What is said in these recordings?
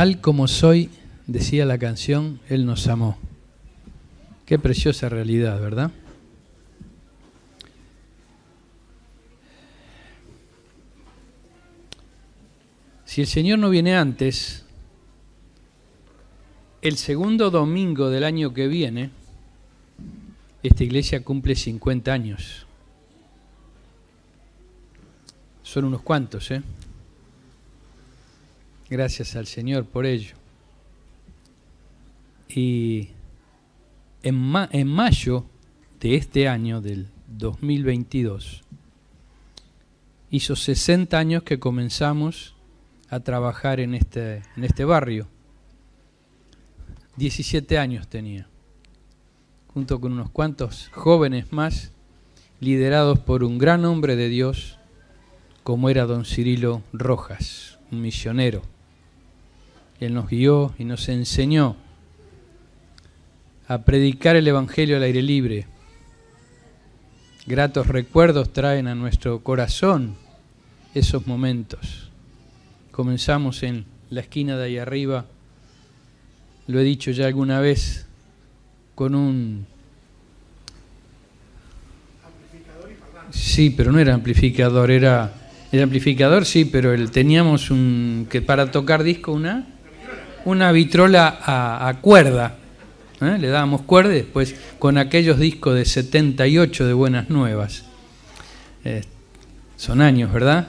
Tal como soy, decía la canción, Él nos amó. Qué preciosa realidad, ¿verdad? Si el Señor no viene antes, el segundo domingo del año que viene, esta iglesia cumple 50 años. Son unos cuantos, ¿eh? Gracias al Señor por ello. Y en mayo de este año, del 2022, hizo 60 años que comenzamos a trabajar en este barrio. 17 años tenía, junto con unos cuantos jóvenes más, liderados por un gran hombre de Dios, como era don Cirilo Rojas, un misionero. Él nos guió y nos enseñó a predicar el Evangelio al aire libre. Gratos recuerdos traen a nuestro corazón esos momentos. Comenzamos en la esquina de ahí arriba, lo he dicho ya alguna vez, con un... amplificador y parlante. Sí, pero no era amplificador, era amplificador, sí, pero teníamos que para tocar disco una vitrola a cuerda. Le dábamos cuerda y después con aquellos discos de 78 de Buenas Nuevas. Son años, ¿verdad?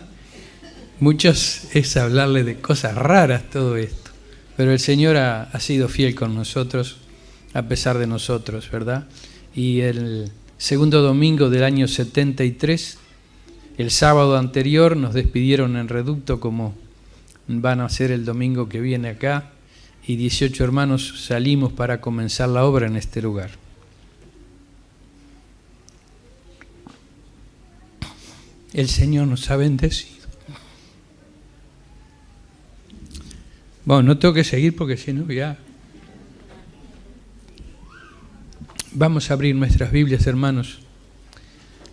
Muchos es hablarle de cosas raras todo esto. Pero el Señor ha sido fiel con nosotros, a pesar de nosotros, ¿verdad? Y el segundo domingo del año 73, el sábado anterior, nos despidieron en Reducto, como van a hacer el domingo que viene acá, y 18 hermanos salimos para comenzar la obra en este lugar. El Señor nos ha bendecido. Bueno, no tengo que seguir porque si no ya... Vamos a abrir nuestras Biblias, hermanos.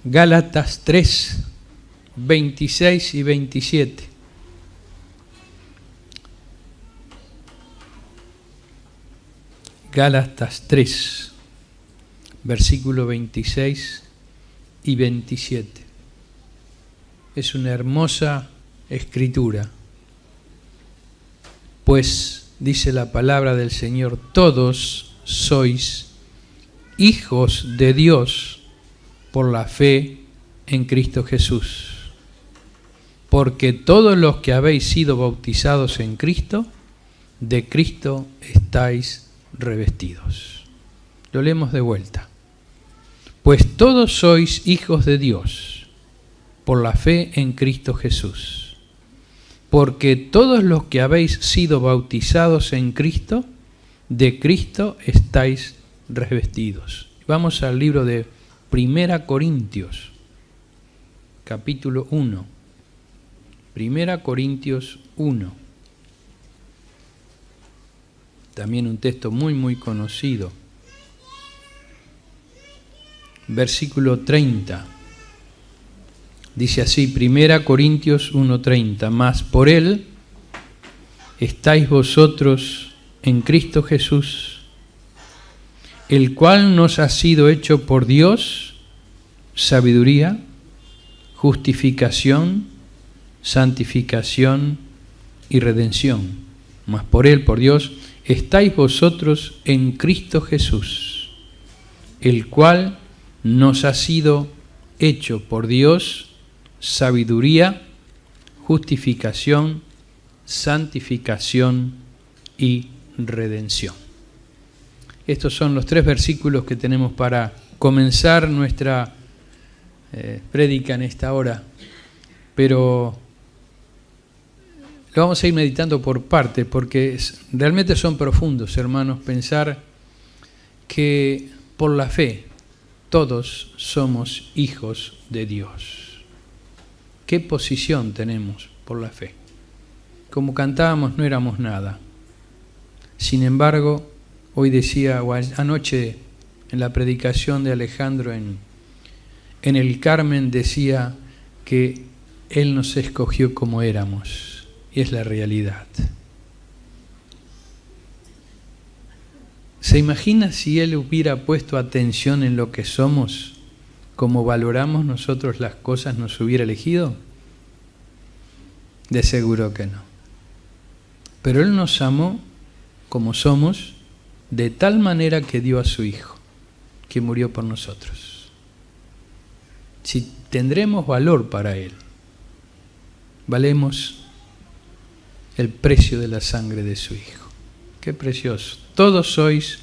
Gálatas 3, 26 y 27. Gálatas 3, versículo 26 y 27. Es una hermosa escritura. Pues, dice la palabra del Señor, todos sois hijos de Dios por la fe en Cristo Jesús. Porque todos los que habéis sido bautizados en Cristo, de Cristo estáis revestidos. Lo leemos de vuelta. Pues todos sois hijos de Dios por la fe en Cristo Jesús. Porque todos los que habéis sido bautizados en Cristo, de Cristo estáis revestidos. Vamos al libro de 1 Corintios, capítulo 1. 1 Corintios 1. También un texto muy, muy conocido. Versículo 30. Dice así, 1 Corintios 1:30. Mas por Él estáis vosotros en Cristo Jesús, el cual nos ha sido hecho por Dios sabiduría, justificación, santificación y redención. Mas por Él, por Dios, estáis vosotros en Cristo Jesús, el cual nos ha sido hecho por Dios sabiduría, justificación, santificación y redención. Estos son los 3 versículos que tenemos para comenzar nuestra prédica en esta hora, pero lo vamos a ir meditando por partes, porque realmente son profundos, hermanos, pensar que por la fe todos somos hijos de Dios. ¿Qué posición tenemos por la fe? Como cantábamos, no éramos nada. Sin embargo, hoy decía, o anoche en la predicación de Alejandro en el Carmen, decía que Él nos escogió como éramos. Y es la realidad. ¿Se imagina si Él hubiera puesto atención en lo que somos, como valoramos nosotros las cosas, nos hubiera elegido? De seguro que no. Pero Él nos amó como somos, de tal manera que dio a su Hijo, que murió por nosotros. Si tendremos valor para Él, valemos el precio de la sangre de su Hijo. Qué precioso. Todos sois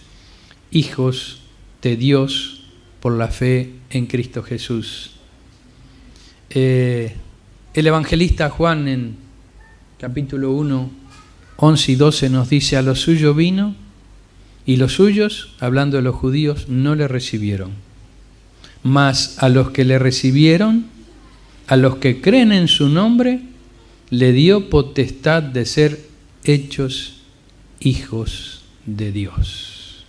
hijos de Dios por la fe en Cristo Jesús. El evangelista Juan en capítulo 1, 11 y 12 nos dice: a los suyos vino y los suyos, hablando de los judíos, no le recibieron. Mas a los que le recibieron, a los que creen en su nombre, le dio potestad de ser hechos hijos de Dios.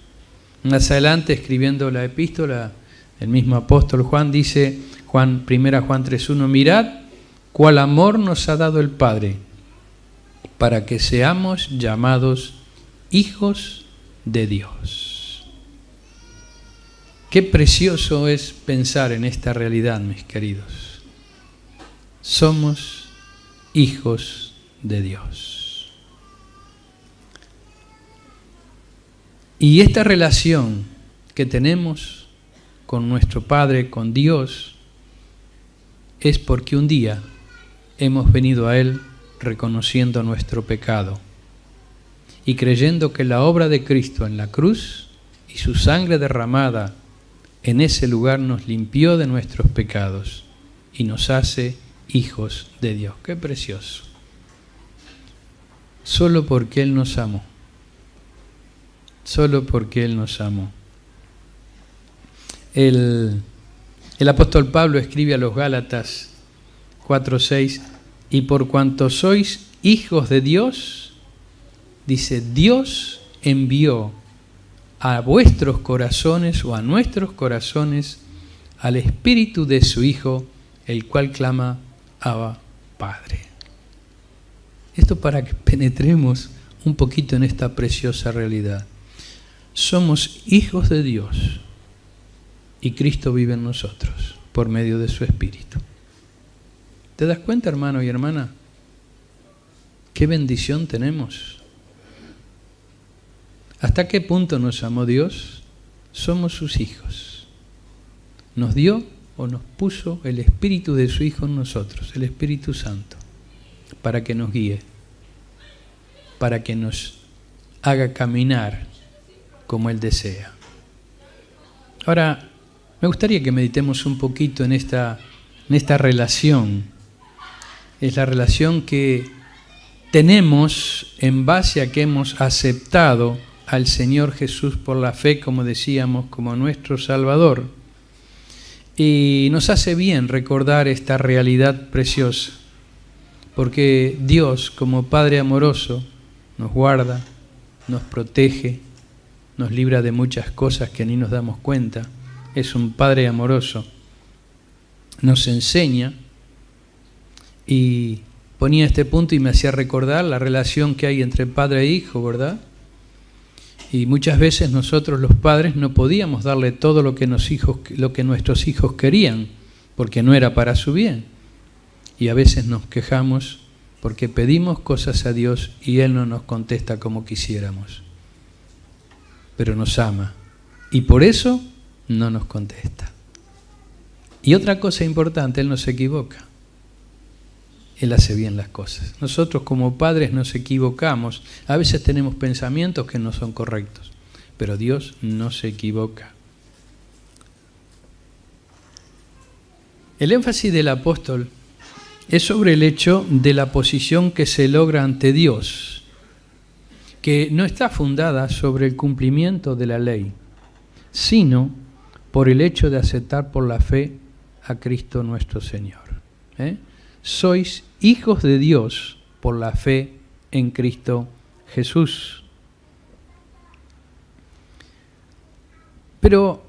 Más adelante, escribiendo la epístola, el mismo apóstol Juan dice, 1 Juan 3:1, mirad cuál amor nos ha dado el Padre, para que seamos llamados hijos de Dios. Qué precioso es pensar en esta realidad, mis queridos. Somos hijos de Dios. Y esta relación que tenemos con nuestro Padre, con Dios, es porque un día hemos venido a Él reconociendo nuestro pecado y creyendo que la obra de Cristo en la cruz y su sangre derramada en ese lugar nos limpió de nuestros pecados y nos hace hijos de Dios. ¡Qué precioso! Solo porque Él nos amó. Solo porque Él nos amó. El apóstol Pablo escribe a los Gálatas 4:6, y por cuanto sois hijos de Dios, dice, Dios envió a vuestros corazones o a nuestros corazones al Espíritu de su Hijo, el cual clama, Abba, Padre. Esto para que penetremos un poquito en esta preciosa realidad. Somos hijos de Dios y Cristo vive en nosotros por medio de su Espíritu. ¿Te das cuenta, hermano y hermana? ¿Qué bendición tenemos? ¿Hasta qué punto nos amó Dios? Somos sus hijos. Nos dio o nos puso el Espíritu de su Hijo en nosotros, el Espíritu Santo, para que nos guíe, para que nos haga caminar como Él desea. Ahora, me gustaría que meditemos un poquito en esta relación. Es la relación que tenemos en base a que hemos aceptado al Señor Jesús por la fe, como decíamos, como nuestro Salvador. Y nos hace bien recordar esta realidad preciosa, porque Dios, como Padre amoroso, nos guarda, nos protege, nos libra de muchas cosas que ni nos damos cuenta. Es un Padre amoroso, nos enseña, y ponía este punto y me hacía recordar la relación que hay entre padre e hijo, ¿verdad? Y muchas veces nosotros los padres no podíamos darle todo lo que nuestros hijos querían, porque no era para su bien. Y a veces nos quejamos porque pedimos cosas a Dios y Él no nos contesta como quisiéramos. Pero nos ama y por eso no nos contesta. Y otra cosa importante, Él no se equivoca. Él hace bien las cosas. Nosotros como padres nos equivocamos. A veces tenemos pensamientos que no son correctos, pero Dios no se equivoca. El énfasis del apóstol es sobre el hecho de la posición que se logra ante Dios, que no está fundada sobre el cumplimiento de la ley, sino por el hecho de aceptar por la fe a Cristo nuestro Señor. Sois hijos de Dios por la fe en Cristo Jesús. Pero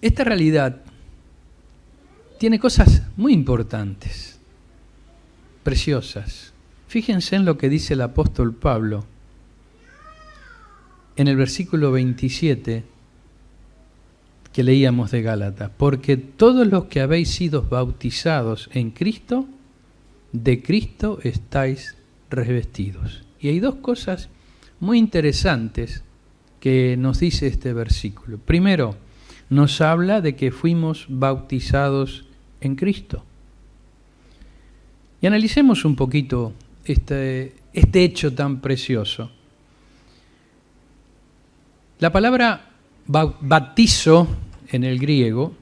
esta realidad tiene cosas muy importantes, preciosas. Fíjense en lo que dice el apóstol Pablo en el versículo 27 que leíamos de Gálatas, porque todos los que habéis sido bautizados en Cristo, de Cristo estáis revestidos. Y hay dos cosas muy interesantes que nos dice este versículo. Primero, nos habla de que fuimos bautizados en Cristo. Y analicemos un poquito este hecho tan precioso. La palabra bautizo en el griego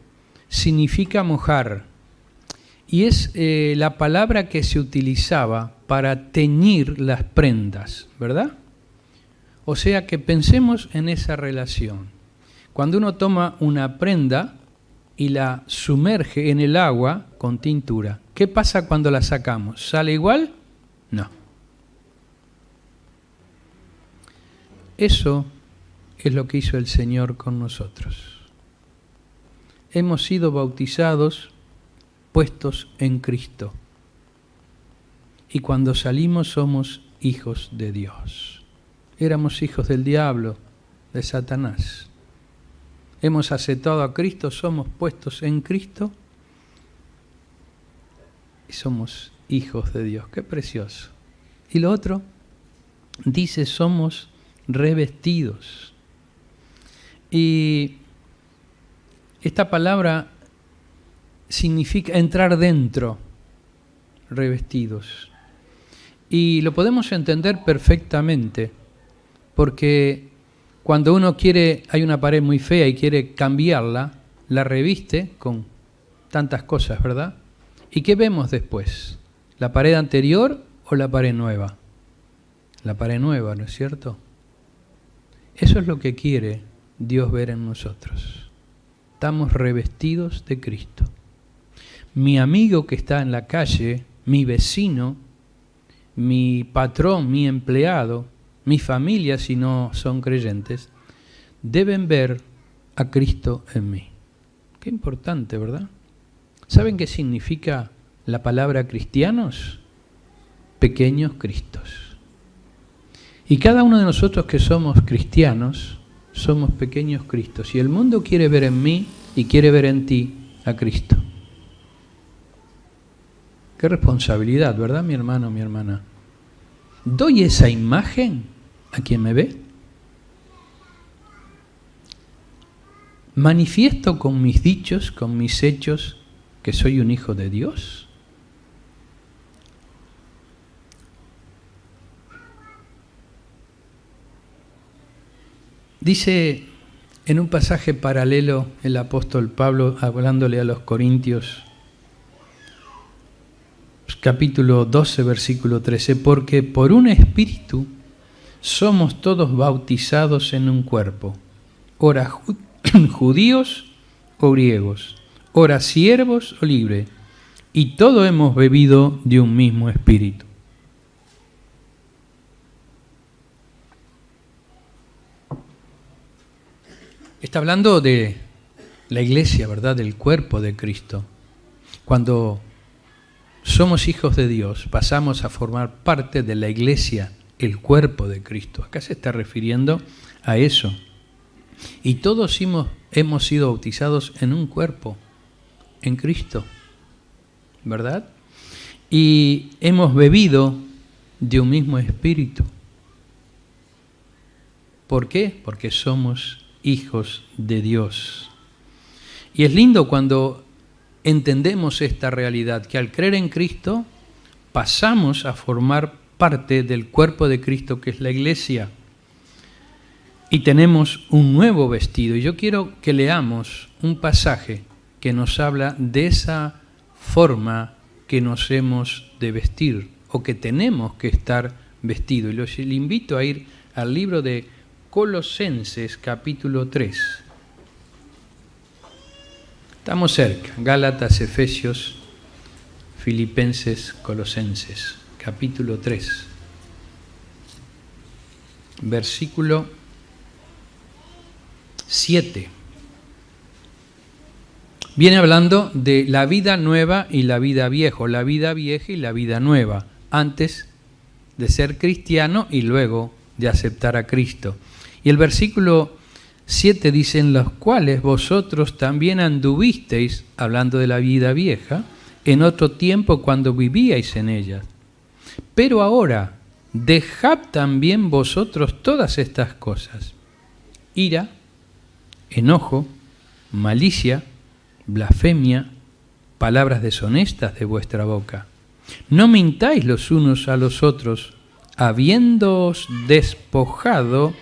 significa mojar, y es la palabra que se utilizaba para teñir las prendas, ¿verdad? O sea que pensemos en esa relación. Cuando uno toma una prenda y la sumerge en el agua con tintura, ¿qué pasa cuando la sacamos? ¿Sale igual? No. Eso es lo que hizo el Señor con nosotros. Hemos sido bautizados, puestos en Cristo. Y cuando salimos somos hijos de Dios. Éramos hijos del diablo, de Satanás. Hemos aceptado a Cristo, somos puestos en Cristo y somos hijos de Dios. ¡Qué precioso! Y lo otro, dice, somos revestidos. Y esta palabra significa entrar dentro, revestidos. Y lo podemos entender perfectamente, porque cuando uno hay una pared muy fea y quiere cambiarla, la reviste con tantas cosas, ¿verdad? ¿Y qué vemos después? ¿La pared anterior o la pared nueva? La pared nueva, ¿no es cierto? Eso es lo que quiere Dios ver en nosotros. Estamos revestidos de Cristo. Mi amigo que está en la calle, mi vecino, mi patrón, mi empleado, mi familia, si no son creyentes, deben ver a Cristo en mí. Qué importante, ¿verdad? ¿Saben qué significa la palabra cristianos? Pequeños Cristos. Y cada uno de nosotros que somos cristianos, somos pequeños Cristos. Y el mundo quiere ver en mí y quiere ver en ti a Cristo. Qué responsabilidad, ¿verdad, mi hermano, mi hermana? ¿Doy esa imagen a quien me ve? ¿Manifiesto con mis dichos, con mis hechos, que soy un hijo de Dios? Dice en un pasaje paralelo el apóstol Pablo, hablándole a los Corintios, capítulo 12, versículo 13, porque por un espíritu somos todos bautizados en un cuerpo, ora judíos o griegos, ora siervos o libres, y todos hemos bebido de un mismo espíritu. Está hablando de la iglesia, ¿verdad? Del cuerpo de Cristo. Cuando somos hijos de Dios, pasamos a formar parte de la iglesia, el cuerpo de Cristo. Acá se está refiriendo a eso. Y todos hemos sido bautizados en un cuerpo, en Cristo, ¿verdad? Y hemos bebido de un mismo espíritu. ¿Por qué? Porque somos hijos de Dios. Y es lindo cuando entendemos esta realidad, que al creer en Cristo pasamos a formar parte del cuerpo de Cristo, que es la iglesia, y tenemos un nuevo vestido. Y yo quiero que leamos un pasaje que nos habla de esa forma que nos hemos de vestir, o que tenemos que estar vestidos. Y le invito a ir al libro de Colosenses capítulo 3. Estamos cerca. Gálatas, Efesios, Filipenses, Colosenses, capítulo 3. Versículo 7. Viene hablando de la vida nueva y la vida vieja, la vida vieja y la vida nueva, antes de ser cristiano y luego de aceptar a Cristo. Y el versículo 7 dice, en los cuales vosotros también anduvisteis, hablando de la vida vieja, en otro tiempo cuando vivíais en ella. Pero ahora, dejad también vosotros todas estas cosas: ira, enojo, malicia, blasfemia, palabras deshonestas de vuestra boca. No mintáis los unos a los otros, habiéndoos despojado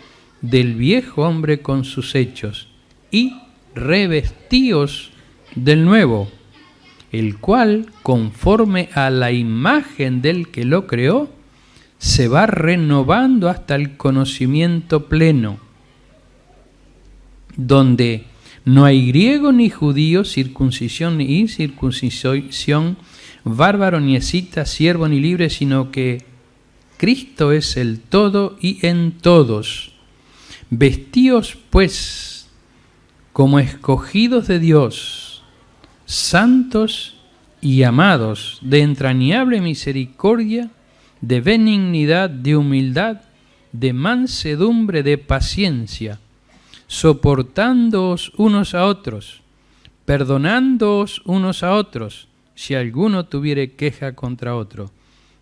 del viejo hombre con sus hechos, y revestíos del nuevo, el cual, conforme a la imagen del que lo creó, se va renovando hasta el conocimiento pleno, donde no hay griego ni judío, circuncisión ni incircuncisión, bárbaro ni escita, siervo ni libre, sino que Cristo es el todo y en todos. Vestíos pues como escogidos de Dios, santos y amados, de entrañable misericordia, de benignidad, de humildad, de mansedumbre, de paciencia, soportándoos unos a otros, perdonándoos unos a otros, si alguno tuviere queja contra otro.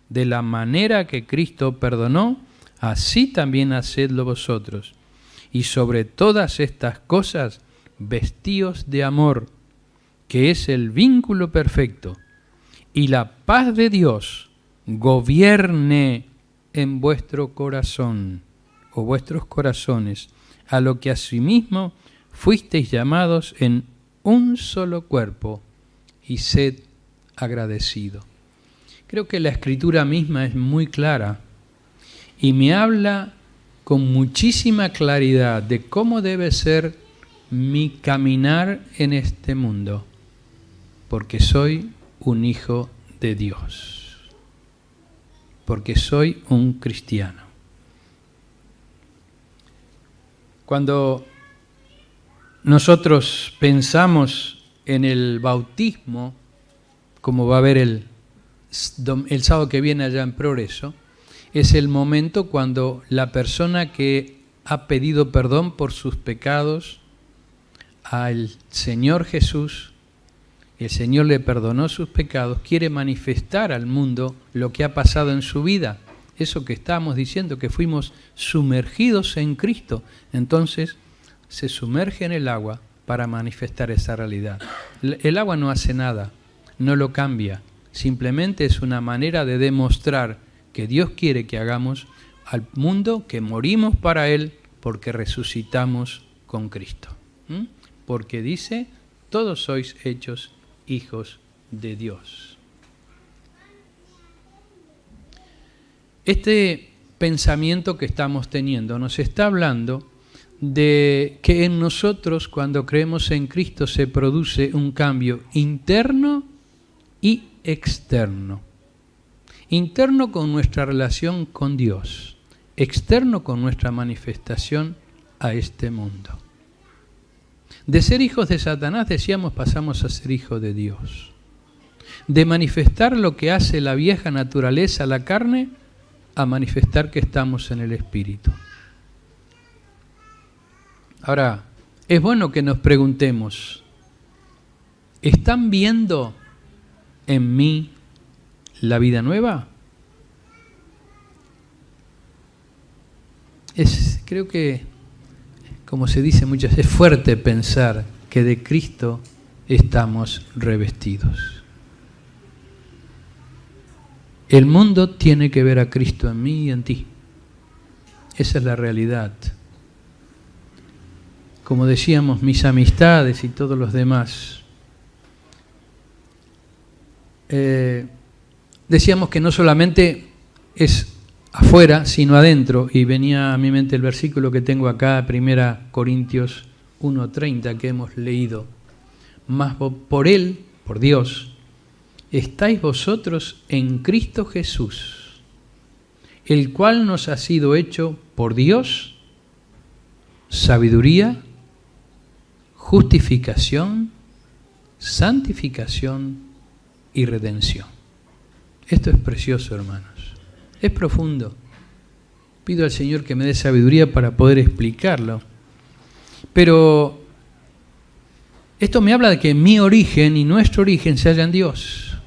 De la manera que Cristo perdonó, así también hacedlo vosotros. Y sobre todas estas cosas, vestíos de amor, que es el vínculo perfecto, y la paz de Dios gobierne en vuestro corazón, o vuestros corazones, a lo que asimismo fuisteis llamados en un solo cuerpo, y sed agradecido. Creo que la Escritura misma es muy clara y me habla con muchísima claridad de cómo debe ser mi caminar en este mundo, porque soy un hijo de Dios, porque soy un cristiano. Cuando nosotros pensamos en el bautismo, como va a haber el sábado que viene allá en Progreso, es el momento cuando la persona que ha pedido perdón por sus pecados al Señor Jesús, el Señor le perdonó sus pecados, quiere manifestar al mundo lo que ha pasado en su vida. Eso que estábamos diciendo, que fuimos sumergidos en Cristo. Entonces se sumerge en el agua para manifestar esa realidad. El agua no hace nada, no lo cambia. Simplemente es una manera de demostrar que Dios quiere que hagamos al mundo, que morimos para Él porque resucitamos con Cristo. Porque dice, todos sois hechos hijos de Dios. Este pensamiento que estamos teniendo nos está hablando de que en nosotros, cuando creemos en Cristo, se produce un cambio interno y externo. Interno con nuestra relación con Dios, externo con nuestra manifestación a este mundo. De ser hijos de Satanás, decíamos, pasamos a ser hijos de Dios. De manifestar lo que hace la vieja naturaleza, la carne, a manifestar que estamos en el Espíritu. Ahora, es bueno que nos preguntemos, ¿están viendo en mí la vida nueva? Creo que, como se dice muchas veces, es fuerte pensar que de Cristo estamos revestidos. El mundo tiene que ver a Cristo en mí y en ti. Esa es la realidad. Como decíamos, mis amistades y todos los demás, decíamos que no solamente es afuera, sino adentro, y venía a mi mente el versículo que tengo acá, 1 Corintios 1:30, que hemos leído. Mas por Él, por Dios, estáis vosotros en Cristo Jesús, el cual nos ha sido hecho por Dios sabiduría, justificación, santificación y redención. Esto es precioso, hermanos. Es profundo. Pido al Señor que me dé sabiduría para poder explicarlo. Pero esto me habla de que mi origen y nuestro origen se halla en Dios.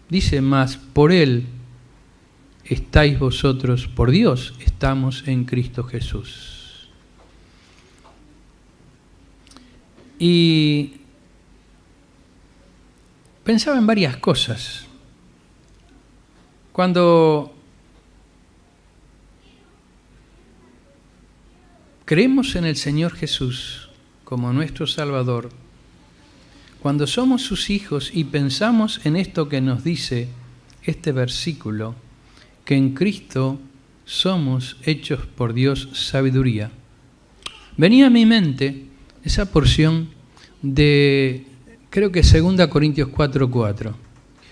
Dice más, por Él estáis vosotros, por Dios estamos en Cristo Jesús. Y pensaba en varias cosas. Cuando creemos en el Señor Jesús como nuestro Salvador, cuando somos sus hijos y pensamos en esto que nos dice este versículo, que en Cristo somos hechos por Dios sabiduría, venía a mi mente esa porción de, creo que 2 Corintios 4:4,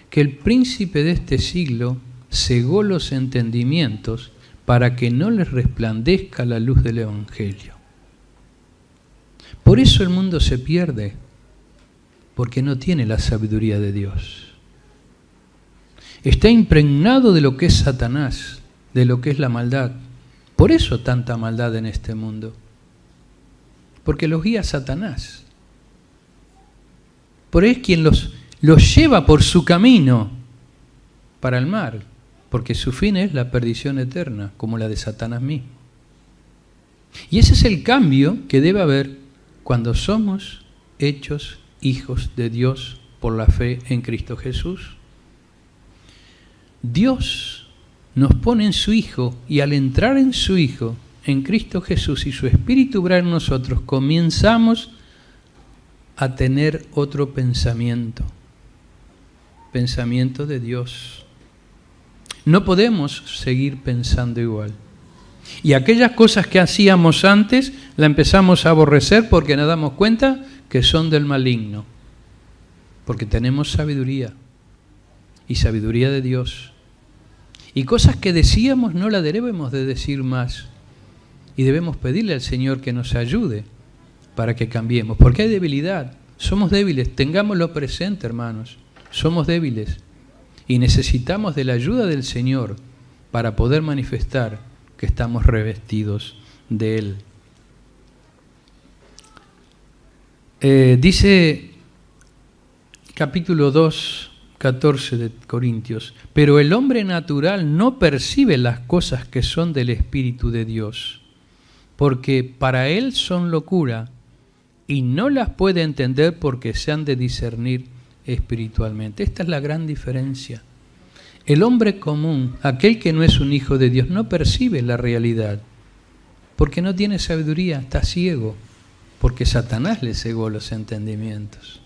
que el príncipe de este siglo cegó los entendimientos para que no les resplandezca la luz del Evangelio. Por eso el mundo se pierde, porque no tiene la sabiduría de Dios. Está impregnado de lo que es Satanás, de lo que es la maldad. Por eso tanta maldad en este mundo. Porque los guía Satanás. Por eso es quien los lleva por su camino para el mal, porque su fin es la perdición eterna, como la de Satanás mismo. Y ese es el cambio que debe haber cuando somos hechos hijos de Dios por la fe en Cristo Jesús. Dios nos pone en su Hijo, y al entrar en su Hijo, en Cristo Jesús, y su Espíritu obrar en nosotros, comenzamos a tener otro pensamiento de Dios. No podemos seguir pensando igual. Y aquellas cosas que hacíamos antes, las empezamos a aborrecer porque nos damos cuenta que son del maligno. Porque tenemos sabiduría, y sabiduría de Dios. Y cosas que decíamos no las debemos de decir más. Y debemos pedirle al Señor que nos ayude para que cambiemos. Porque hay debilidad. Somos débiles. Tengámoslo presente, hermanos. Somos débiles. Y necesitamos de la ayuda del Señor para poder manifestar que estamos revestidos de Él. Dice capítulo 2, 14 de Corintios, pero el hombre natural no percibe las cosas que son del Espíritu de Dios, porque para él son locura y no las puede entender porque se han de discernir espiritualmente. Esta es la gran diferencia. El hombre común, aquel que no es un hijo de Dios, no percibe la realidad porque no tiene sabiduría, está ciego, porque Satanás le cegó los entendimientos.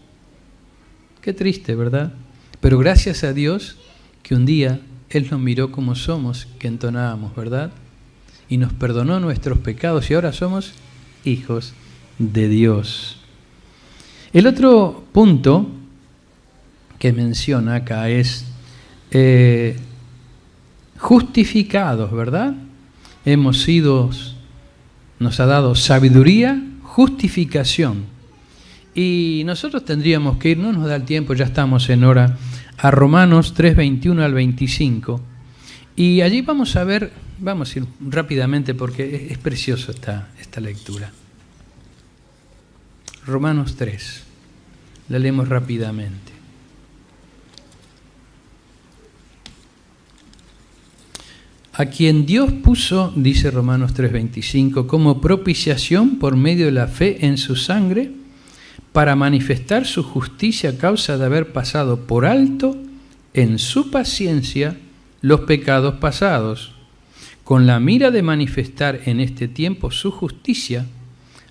Qué triste, ¿verdad? Pero gracias a Dios que un día Él nos miró como somos, que entonábamos, ¿verdad? Y nos perdonó nuestros pecados y ahora somos hijos de Dios. El otro punto que menciona acá es justificados, ¿verdad? Nos ha dado sabiduría, justificación. Y nosotros tendríamos que ir, no nos da el tiempo, ya estamos en hora, a Romanos 3, 21 al 25. Y allí vamos a ver, vamos a ir rápidamente porque es precioso esta lectura. Romanos 3, la leemos rápidamente. A quien Dios puso, dice Romanos 3:25, como propiciación por medio de la fe en su sangre, para manifestar su justicia a causa de haber pasado por alto en su paciencia los pecados pasados, con la mira de manifestar en este tiempo su justicia,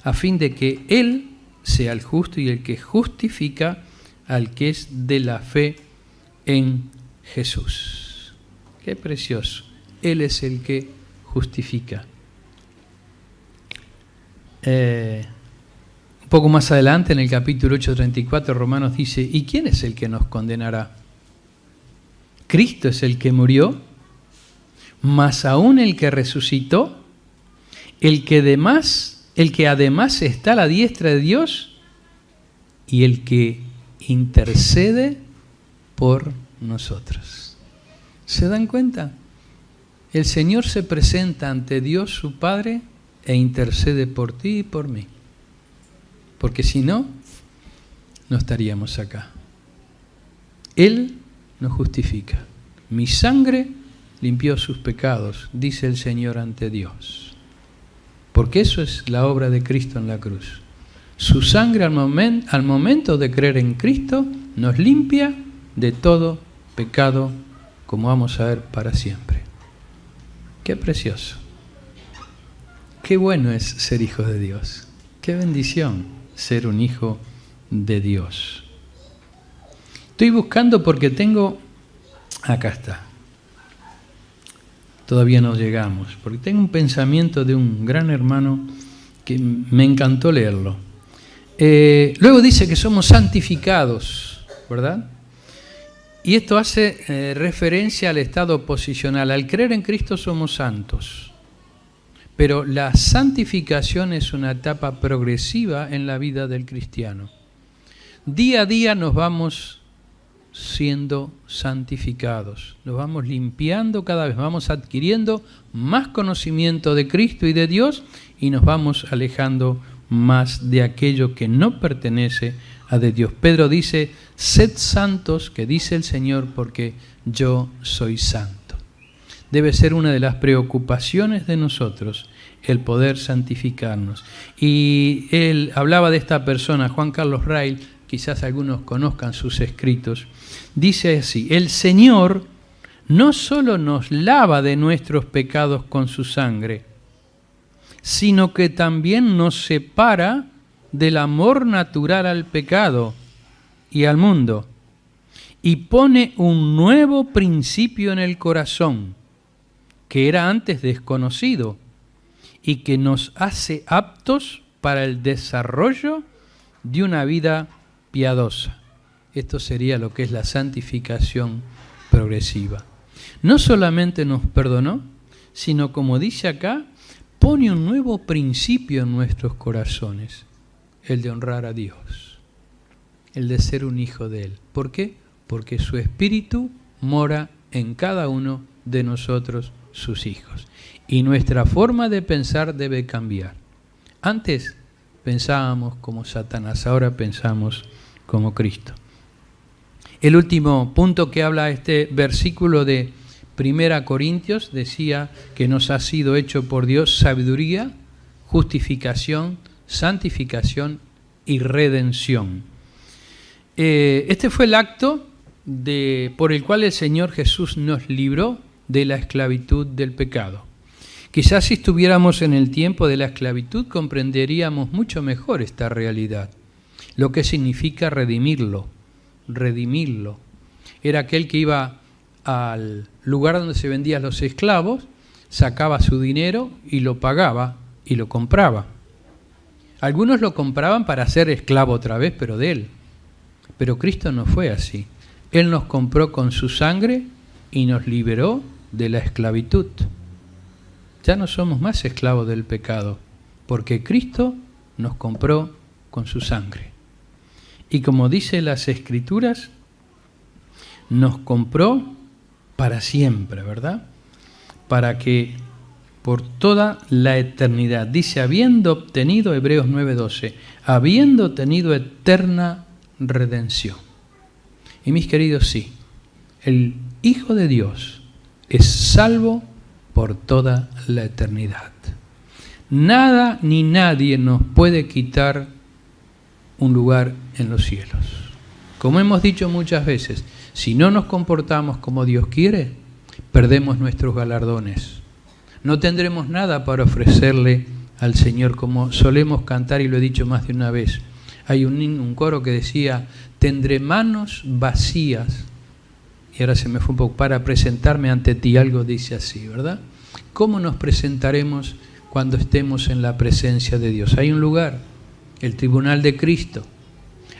a fin de que Él sea el justo y el que justifica al que es de la fe en Jesús. Qué precioso. Él es el que justifica. Un poco más adelante, en el capítulo 8:34, Romanos dice, ¿y quién es el que nos condenará? Cristo es el que murió, más aún el que resucitó, el que además está a la diestra de Dios y el que intercede por nosotros. ¿Se dan cuenta? el Señor se presenta ante Dios su Padre e intercede por ti y por mí. Porque si no, no estaríamos acá. Él nos justifica. Mi sangre limpió sus pecados, dice el Señor ante Dios. Porque eso es la obra de Cristo en la cruz. Su sangre al momento de creer en Cristo nos limpia de todo pecado, como vamos a ver para siempre. Qué precioso. Qué bueno es ser hijos de Dios. Qué bendición ser un hijo de Dios. Estoy buscando porque tengo... Acá está. Todavía no llegamos, porque tengo un pensamiento de un gran hermano que me encantó leerlo. Luego dice que somos santificados, ¿verdad? Y esto hace referencia al estado posicional. Al creer en Cristo somos santos. Pero la santificación es una etapa progresiva en la vida del cristiano. Día a día nos vamos siendo santificados, nos vamos limpiando cada vez, vamos adquiriendo más conocimiento de Cristo y de Dios y nos vamos alejando más de aquello que no pertenece a de Dios. Pedro dice, sed santos, que dice el Señor, porque yo soy santo. Debe ser una de las preocupaciones de nosotros el poder santificarnos. Y él hablaba de esta persona, Juan Carlos Rail, quizás algunos conozcan sus escritos, dice así, el Señor no solo nos lava de nuestros pecados con su sangre, sino que también nos separa del amor natural al pecado y al mundo, y pone un nuevo principio en el corazón, que era antes desconocido, y que nos hace aptos para el desarrollo de una vida piadosa. Esto sería lo que es la santificación progresiva. No solamente nos perdonó, sino, como dice acá, pone un nuevo principio en nuestros corazones, el de honrar a Dios, el de ser un hijo de Él. ¿Por qué? Porque su Espíritu mora en cada uno de nosotros, sus hijos. Y nuestra forma de pensar debe cambiar. Antes pensábamos como Satanás, ahora pensamos como Cristo. El último punto que habla este versículo de 1 Corintios decía que nos ha sido hecho por Dios sabiduría, justificación, santificación y redención. Este fue el acto por el cual el Señor Jesús nos libró de la esclavitud del pecado. Quizás si estuviéramos en el tiempo de la esclavitud comprenderíamos mucho mejor esta realidad, lo que significa redimirlo. Era aquel que iba al lugar donde se vendían los esclavos, sacaba su dinero y lo pagaba y lo compraba. Algunos lo compraban para ser esclavo otra vez, pero de él. Pero Cristo no fue así. Él nos compró con su sangre y nos liberó de la esclavitud. Ya no somos más esclavos del pecado, porque Cristo nos compró con su sangre. Y como dice las Escrituras, nos compró para siempre, ¿verdad? Para que por toda la eternidad, dice, habiendo obtenido, Hebreos 9:12, habiendo tenido eterna redención. Y mis queridos, sí, el Hijo de Dios es salvo por toda la eternidad. Nada ni nadie nos puede quitar un lugar en los cielos. Como hemos dicho muchas veces, si no nos comportamos como Dios quiere, perdemos nuestros galardones. No tendremos nada para ofrecerle al Señor, como solemos cantar, y lo he dicho más de una vez. Hay un coro que decía, tendré manos vacías, y ahora se me fue un poco, para presentarme ante ti, algo dice así, ¿verdad? ¿Cómo nos presentaremos cuando estemos en la presencia de Dios? Hay un lugar, el tribunal de Cristo.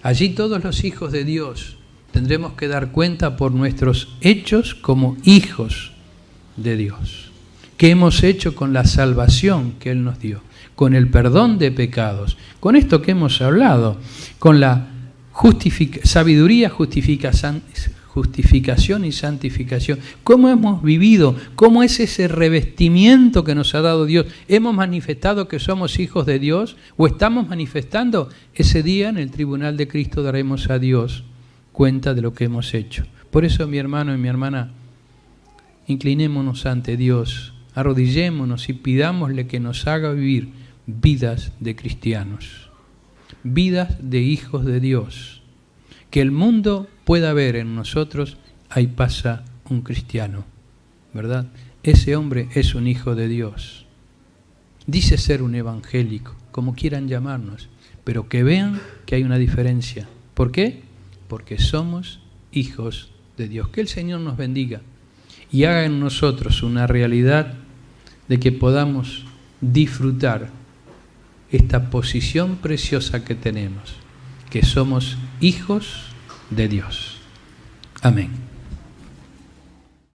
Allí todos los hijos de Dios tendremos que dar cuenta por nuestros hechos como hijos de Dios. ¿Qué hemos hecho con la salvación que Él nos dio? Con el perdón de pecados, con esto justificación y santificación. ¿Cómo hemos vivido? ¿Cómo es ese revestimiento que nos ha dado Dios? ¿Hemos manifestado que somos hijos de Dios? ¿O estamos manifestando? Ese día en el tribunal de Cristo daremos a Dios cuenta de lo que hemos hecho. Por eso, mi hermano y mi hermana, inclinémonos ante Dios, arrodillémonos y pidámosle que nos haga vivir vidas de cristianos, vidas de hijos de Dios. Que el mundo pueda ver en nosotros, ahí pasa un cristiano, ¿verdad? Ese hombre es un hijo de Dios. Dice ser un evangélico, como quieran llamarnos, pero que vean que hay una diferencia. ¿Por qué? Porque somos hijos de Dios. Que el Señor nos bendiga y haga en nosotros una realidad de que podamos disfrutar esta posición preciosa que tenemos, que somos hijos de Dios. Amén.